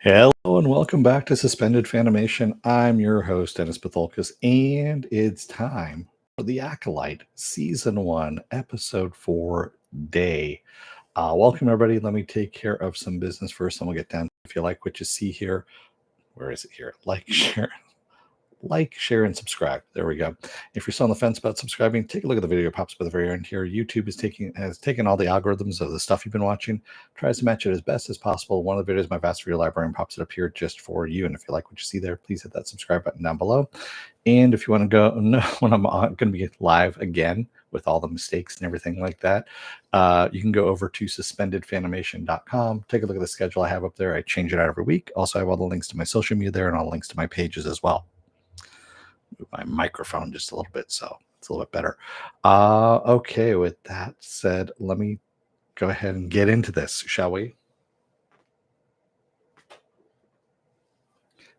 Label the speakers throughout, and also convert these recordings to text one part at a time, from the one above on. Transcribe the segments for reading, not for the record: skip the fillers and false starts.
Speaker 1: Hello and welcome back to Suspended Fanimation. I'm your host, Dennis Bithoulkas, and it's time for the Acolyte Season 1, Episode 4 Day. Welcome, everybody. Let me take care of some business first, and we'll get down. If you like what you see here, where is it here? Like, share, and subscribe. There we go. If you're still on the fence about subscribing, take a look at the video. It pops up at the very end here. YouTube has taken all the algorithms of the stuff you've been watching, tries to match it as best as possible. One of the videos, my vast video library, and pops it up here just for you. And if you like what you see there, please hit that subscribe button down below. And if you want to know when I'm going to be live again with all the mistakes and everything like that, you can go over to suspendedfanimation.com. Take a look at the schedule I have up there. I change it out every week. Also, I have all the links to my social media there and all the links to my pages as well. Move my microphone just a little bit so it's a little bit better. Okay, with that said, let me go ahead and get into this, shall we?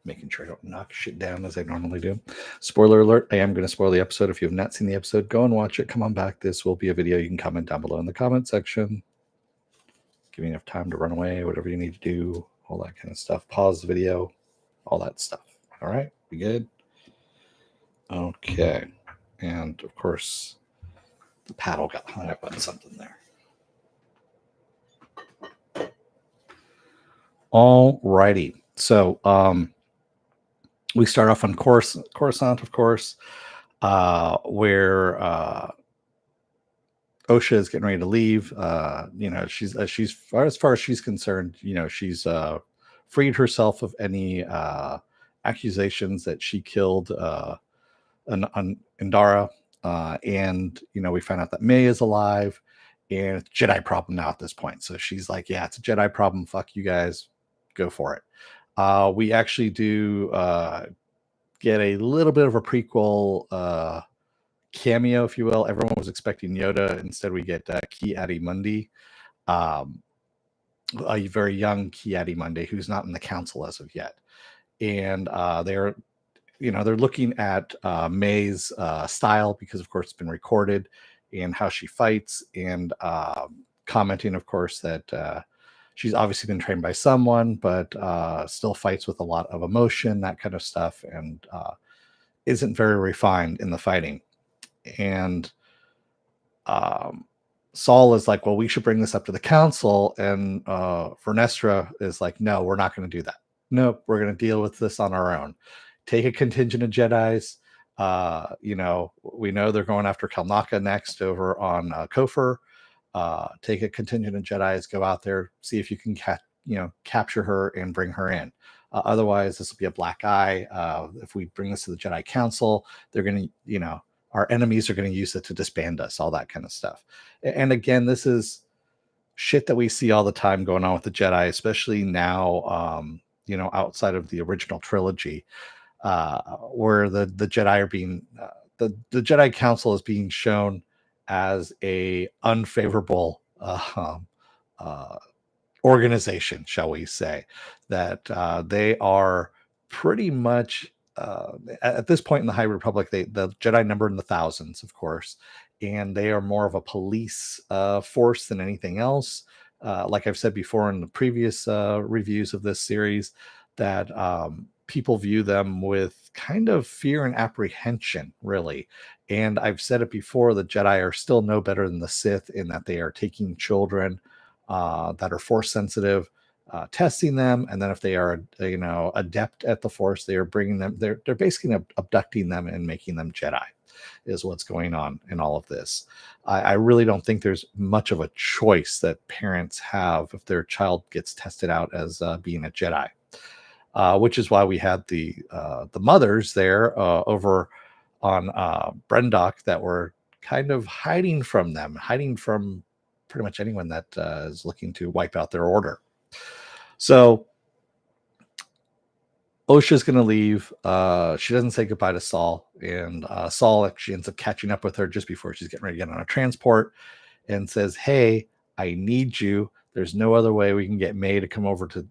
Speaker 1: Making sure I don't knock shit down as I normally do. Spoiler alert, I am going to spoil the episode. If you have not seen the episode, go and watch it. Come on back. This will be a video. You can comment down below in the comment section. Give me enough time to run away, whatever you need to do, all that kind of stuff. Pause the video, all that stuff. All right, we good? Okay, and of course, the paddle got hung up on something there. All righty, so we start off on Coruscant, of course, where Osha is getting ready to leave. She's as far as she's concerned, she's freed herself of any accusations that she killed on Indara, and we find out that May is alive, and it's a Jedi problem now at this point. So she's like, "Yeah, it's a Jedi problem. Fuck you guys, go for it." We actually do get a little bit of a prequel cameo, if you will. Everyone was expecting Yoda. Instead, we get Ki-Adi-Mundi, a very young Ki-Adi-Mundi who's not in the council as of yet, and they're looking at May's style because, of course, it's been recorded, and how she fights, and commenting, of course, that she's obviously been trained by someone, but still fights with a lot of emotion, that kind of stuff, and isn't very refined in the fighting. And Saul is like, well, we should bring this up to the council, and Vernestra is like, no, we're not going to do that. Nope, we're going to deal with this on our own. Take a contingent of Jedis. We know they're going after Kelnaka next over on Kofor. Take a contingent of Jedis, go out there, see if you can capture her and bring her in. Otherwise, this will be a black eye. If we bring this to the Jedi Council, they're going to, our enemies are going to use it to disband us, all that kind of stuff. And again, this is shit that we see all the time going on with the Jedi, especially now, outside of the original trilogy. Where the Jedi are being the Jedi Council is being shown as a unfavorable organization, shall we say, that they are pretty much at this point in the High Republic, the Jedi number in the thousands, of course, and they are more of a police force than anything else. Like I've said before in the previous reviews of this series, that people view them with kind of fear and apprehension, really. And I've said it before, the Jedi are still no better than the Sith in that they are taking children that are force sensitive, testing them, and then if they are adept at the force, they are bringing them, they're basically abducting them and making them Jedi, is what's going on in all of this. I really don't think there's much of a choice that parents have if their child gets tested out as being a Jedi. Which is why we had the mothers there over on Brendok that were kind of hiding from pretty much anyone that is looking to wipe out their order. So Osha's going to leave. She doesn't say goodbye to Saul, and Saul actually ends up catching up with her just before she's getting ready to get on a transport, and says, "Hey, I need you. There's no other way we can get May to come over to,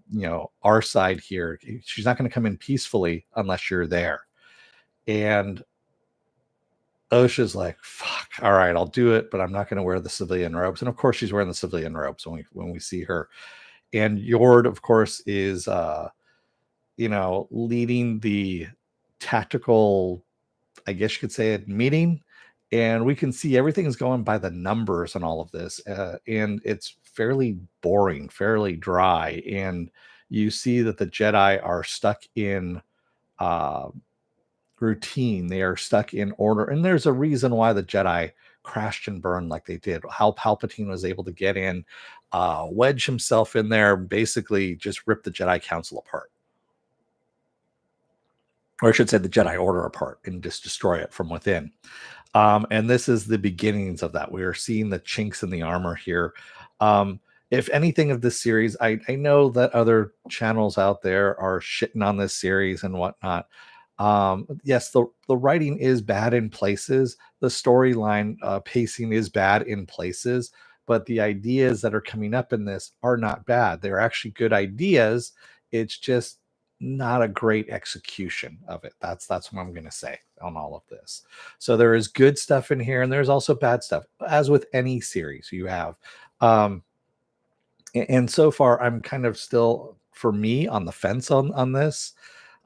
Speaker 1: our side here. She's not going to come in peacefully unless you're there." And Osha's like, "Fuck, all right, I'll do it, but I'm not going to wear the civilian robes." And of course, she's wearing the civilian robes when we see her. And Yord, of course, is leading the tactical, I guess you could say it, meeting. And we can see everything's going by the numbers and all of this. And it's fairly boring, fairly dry. And you see that the Jedi are stuck in uh, routine. They are stuck in order. And there's a reason why the Jedi crashed and burned like they did. How Palpatine was able to get in, wedge himself in there, basically just rip the Jedi Council apart. Or I should say the Jedi Order apart and just destroy it from within. And this is the beginnings of that. We are seeing the chinks in the armor here. If anything of this series, I know that other channels out there are shitting on this series and whatnot. Yes, the writing is bad in places. The storyline pacing is bad in places, but the ideas that are coming up in this are not bad. They're actually good ideas. It's just not a great execution of it. That's what I'm going to say on all of this. So there is good stuff in here, and there's also bad stuff, as with any series you have. And so far, I'm kind of still, for me, on the fence on this.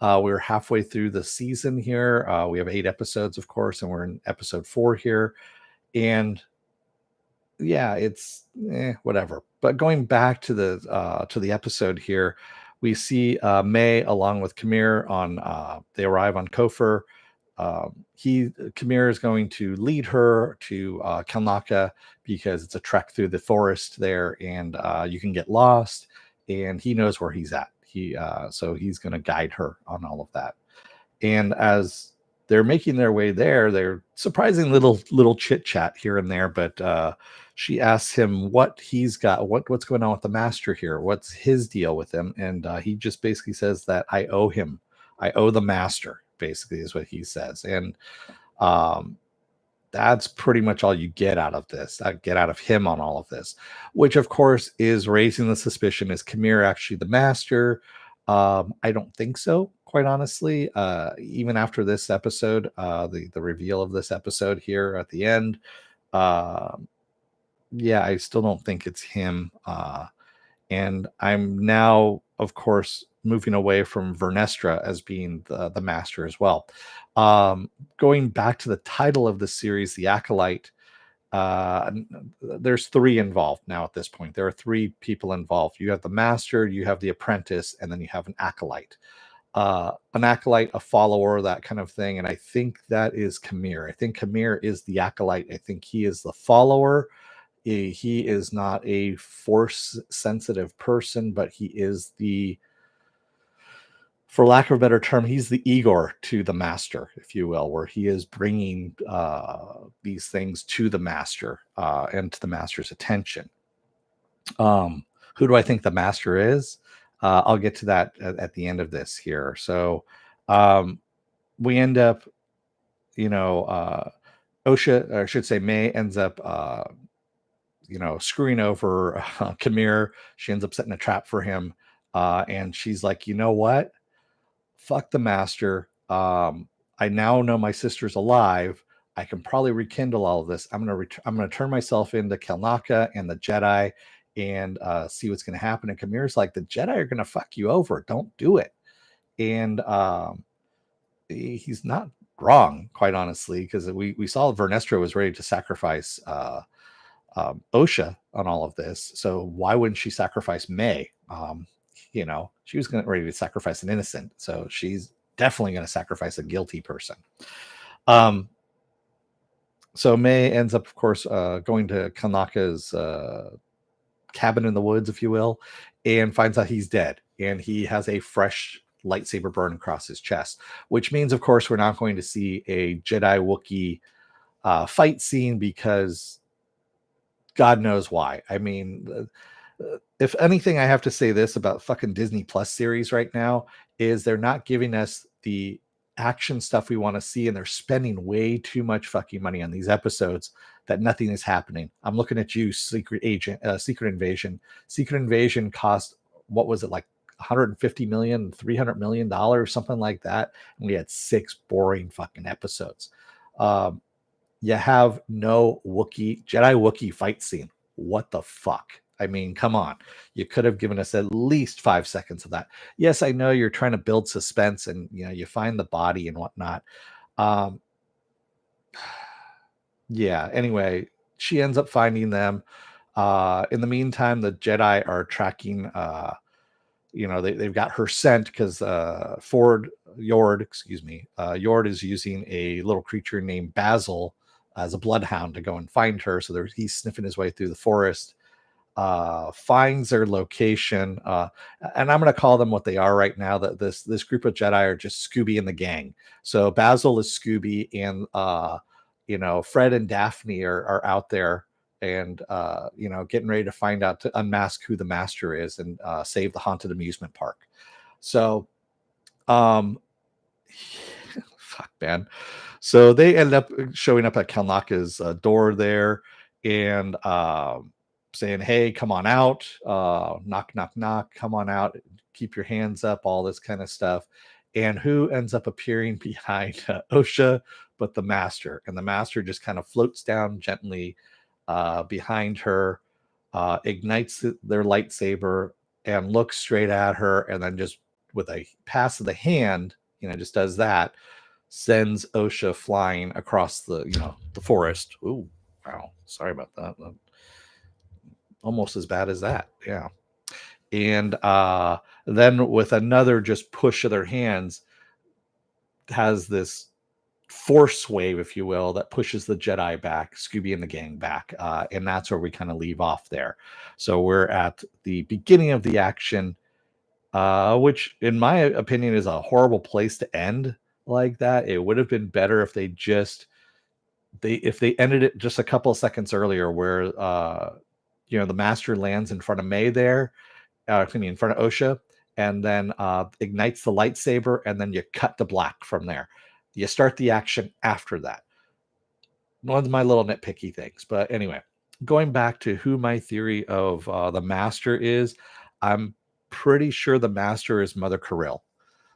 Speaker 1: We're halfway through the season here. We have 8 episodes, of course, and we're in episode 4 here. And yeah, it's whatever. But going back to the episode here, we see May along with Kamir on. They arrive on Kofor. Kamir is going to lead her to Kalnaka because it's a trek through the forest there, and you can get lost. And he knows where he's at. So he's going to guide her on all of that. And as they're making their way there, they're surprising little chit chat here and there. But she asks him what he's got, what's going on with the master here, what's his deal with him, and he just basically says that I owe him, I owe the master. Basically, is what he says, and that's pretty much all you get out of this. Get out of him on all of this, which of course is raising the suspicion: is Kamir actually the master? I don't think so, quite honestly. Even after this episode, the reveal of this episode here at the end, yeah, I still don't think it's him. And I'm now, of course, moving away from Vernestra as being the master as well. Going back to the title of the series, The Acolyte, there's 3 involved now at this point. There are 3 people involved. You have the master, you have the apprentice, and then you have an acolyte. An acolyte, a follower, that kind of thing. And I think that is Kamir. I think Kamir is the acolyte. I think he is the follower. He is not a force sensitive person, but he is for lack of a better term, he's the Igor to the master, if you will, where he is bringing these things to the master and to the master's attention. Who do I think the master is? I'll get to that at the end of this here. So we end up, Osha, or I should say May, ends up screwing over Kamir. She ends up setting a trap for him. And she's like, you know what? Fuck the master. I now know my sister's alive. I can probably rekindle all of this. I'm gonna turn myself into Kelnaka and the Jedi and see what's gonna happen. And Kamir's like, the Jedi are gonna fuck you over. Don't do it. And he's not wrong, quite honestly, because we saw Vernestra was ready to sacrifice Osha on all of this. So why wouldn't she sacrifice May? She was ready to sacrifice an innocent. So she's definitely going to sacrifice a guilty person. So May ends up, of course, going to Kanaka's cabin in the woods, if you will, and finds out he's dead. And he has a fresh lightsaber burn across his chest, which means, of course, we're not going to see a Jedi Wookiee fight scene, because God knows why. I mean, if anything, I have to say this about fucking Disney Plus series right now is they're not giving us the action stuff we want to see, and they're spending way too much fucking money on these episodes that nothing is happening. I'm looking at you, Secret Invasion. Secret Invasion cost, what was it, like 150 million, 300 million dollars, something like that, and we had 6 boring fucking episodes. You have no Jedi Wookiee fight scene. What the fuck? I mean, come on. You could have given us at least 5 seconds of that. Yes, I know you're trying to build suspense and you find the body and whatnot. Um, yeah, anyway, she ends up finding them. In the meantime, the Jedi are tracking they've got her scent because Yord, excuse me, Yord is using a little creature named Basil as a bloodhound to go and find her. So he's sniffing his way through the forest, finds their location, and I'm going to call them what they are right now. That this group of Jedi are just Scooby and the gang. So Basil is Scooby, and Fred and Daphne are out there and getting ready to find out, to unmask who the master is and save the haunted amusement park. So um fuck, man. So they ended up showing up at Kalnaka's door there and saying, hey, come on out, knock knock knock, come on out, keep your hands up, all this kind of stuff. And who ends up appearing behind Osha but the master? And the master just kind of floats down gently behind her, ignites their lightsaber and looks straight at her, and then just with a pass of the hand, just does that, sends Osha flying across the forest. Ooh, wow, sorry about that. Almost as bad as that, yeah. And then with another just push of their hands, has this force wave, if you will, that pushes the Jedi back, Scooby and the gang back. And that's where we kind of leave off there. So we're at the beginning of the action, which in my opinion is a horrible place to end like that. It would have been better if they ended it just a couple of seconds earlier, where the master lands in front of May there, in front of Osha, and then ignites the lightsaber, and then you cut to black from there. You start the action after that. One of my little nitpicky things. But anyway, going back to who my theory of the master is, I'm pretty sure the master is Mother Kirill.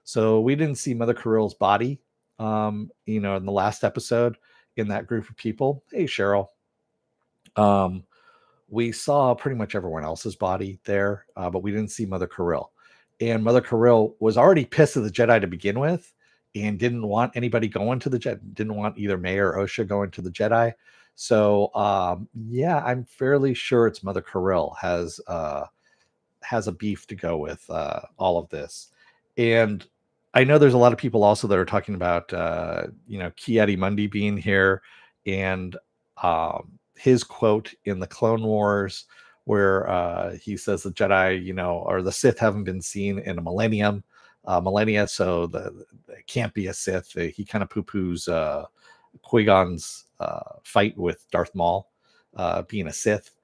Speaker 1: So we didn't see Mother Kirill's body, in the last episode in that group of people. Hey, Cheryl. We saw pretty much everyone else's body there, but we didn't see Mother Kirill. And Mother Kirill was already pissed at the Jedi to begin with and didn't want anybody going to the Jedi, didn't want either May or Osha going to the Jedi. So, yeah, I'm fairly sure it's Mother Kirill has a beef to go with all of this. And I know there's a lot of people also that are talking about, Ki-Adi-Mundi being here, and his quote in the Clone Wars, where he says the Jedi, or the Sith haven't been seen in a millennia, so it can't be a Sith. He kind of poo-poos Qui-Gon's fight with Darth Maul being a Sith.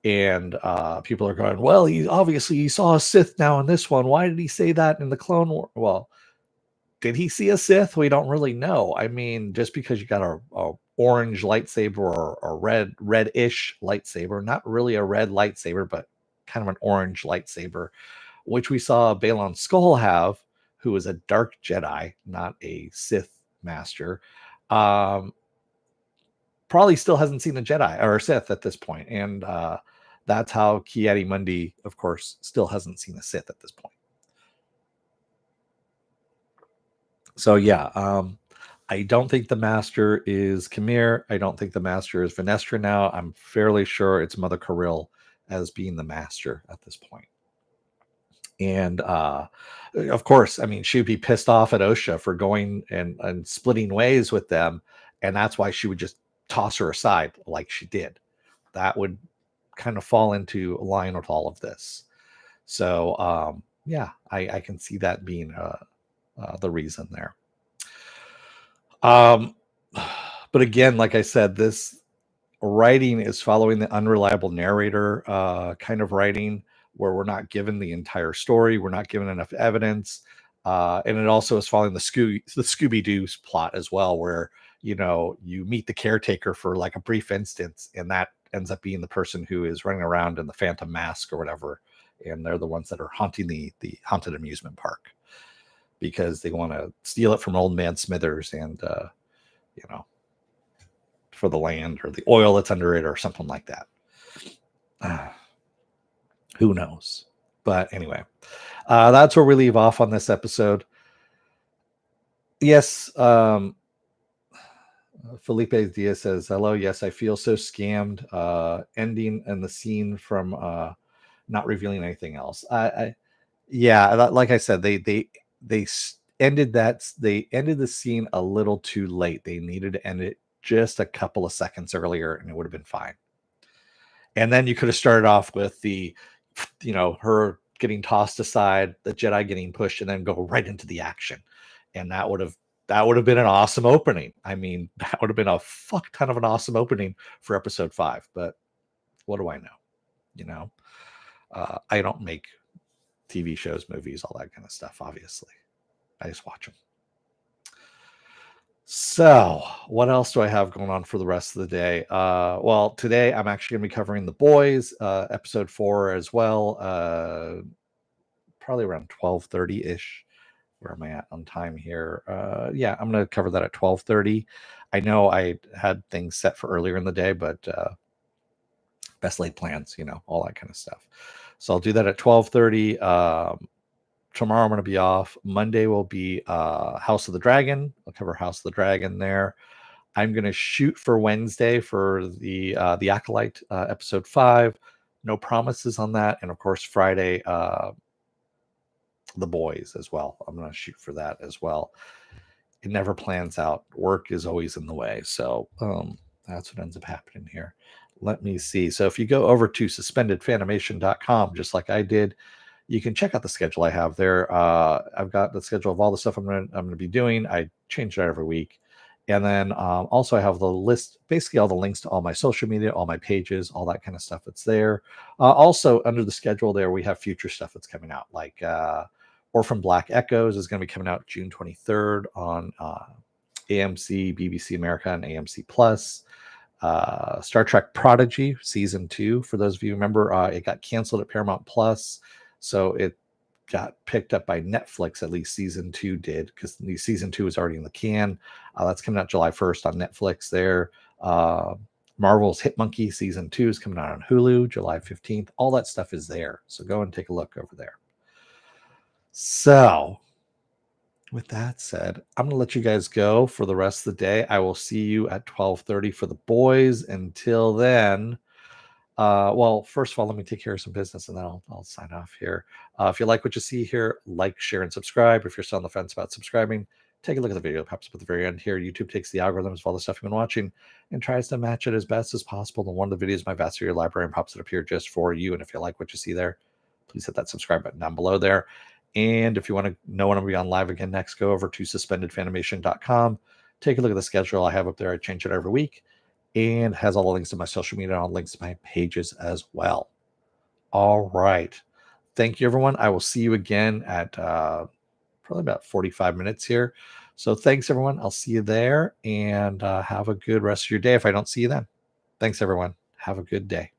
Speaker 1: And people are going, well, he saw a Sith now in this one. Why did he say that in the Clone War? Well, did he see a Sith? We don't really know. I mean, just because you got a orange lightsaber or a reddish lightsaber, not really a red lightsaber, but kind of an orange lightsaber, which we saw Balon Skull have, who was a dark Jedi, not a Sith master. Probably still hasn't seen a Jedi or a Sith at this point. And that's how Ki-Adi-Mundi, of course, still hasn't seen a Sith at this point. So yeah, I don't think the master is Khmer. I don't think the master is Venestra now. I'm fairly sure it's Mother Kirill as being the master at this point. And of course, I mean, she'd be pissed off at Osha for going and splitting ways with them. And that's why she would just toss her aside like she did. That would kind of fall into line with all of this. So yeah, I can see that being the reason there. But again, like I said, this writing is following the unreliable narrator kind of writing, where we're not given the entire story, we're not given enough evidence, and it also is following the Scooby-Doo's plot as well, where you meet the caretaker for like a brief instance, and that ends up being the person who is running around in the Phantom Mask or whatever, and they're the ones that are haunting the haunted amusement park because they want to steal it from Old Man Smithers and for the land or the oil that's under it or something like that. Who knows? But anyway, that's where we leave off on this episode. Yes, Felipe Diaz says, hello, yes, I feel so scammed. Ending and the scene from not revealing anything else. Yeah, like I said, they ended that. They ended the scene a little too late. They needed to end it just a couple of seconds earlier, and it would have been fine. And then you could have started off with her getting tossed aside, the Jedi getting pushed, and then go right into the action, and that would have been an awesome opening. I mean, that would have been a fuck ton of an awesome opening for episode 5. But what do I know? You know, I don't make TV shows, movies, all that kind of stuff. Obviously, I just watch them. So, what else do I have going on for the rest of the day? Well, today I'm actually going to be covering The Boys, episode 4 as well. Probably around 12:30 ish. Where am I at on time here? Yeah, I'm going to cover that at 12:30. I know I had things set for earlier in the day, but best laid plans, all that kind of stuff. So I'll do that at 12:30. Tomorrow I'm going to be off. Monday will be House of the Dragon. I'll cover House of the Dragon there. I'm going to shoot for Wednesday for the Acolyte episode 5. No promises on that. And of course, Friday, The Boys as well. I'm going to shoot for that as well. It never plans out. Work is always in the way. So that's what ends up happening here. Let me see. So if you go over to suspendedfanimation.com, just like I did, you can check out the schedule I have there. I've got the schedule of all the stuff I'm gonna be doing. I change it every week. And then also I have the list, basically all the links to all my social media, all my pages, all that kind of stuff that's there. Also under the schedule there, we have future stuff that's coming out, like Orphan Black Echoes is going to be coming out June 23rd on AMC, BBC America, and AMC Plus. Star Trek Prodigy season 2. For those of you who remember, it got canceled at Paramount Plus, so it got picked up by Netflix. At least season 2 did, because the season 2 is already in the can. That's coming out July 1st on Netflix. There, Marvel's Hit Monkey season 2 is coming out on Hulu July 15th. All that stuff is there, so go and take a look over there. So, with that said, I'm gonna let you guys go for the rest of the day. I will see you at 12:30 for The Boys. Until then, well, first of all, let me take care of some business, and then I'll sign off here. If you like what you see here, like, share, and subscribe. If you're still on the fence about subscribing, take a look at the video that pops up at the very end here. YouTube takes the algorithms of all the stuff you've been watching and tries to match it as best as possible to one of the videos in my vast video library and pops it up here just for you. And if you like what you see there, please hit that subscribe button down below there. And if you want to know when I'm going to be on live again next, go over to suspendedfanimation.com. Take a look at the schedule I have up there. I change it every week, and has all the links to my social media and all links to my pages as well. All right. Thank you, everyone. I will see you again at probably about 45 minutes here. So thanks, everyone. I'll see you there, and have a good rest of your day if I don't see you then. Thanks, everyone. Have a good day.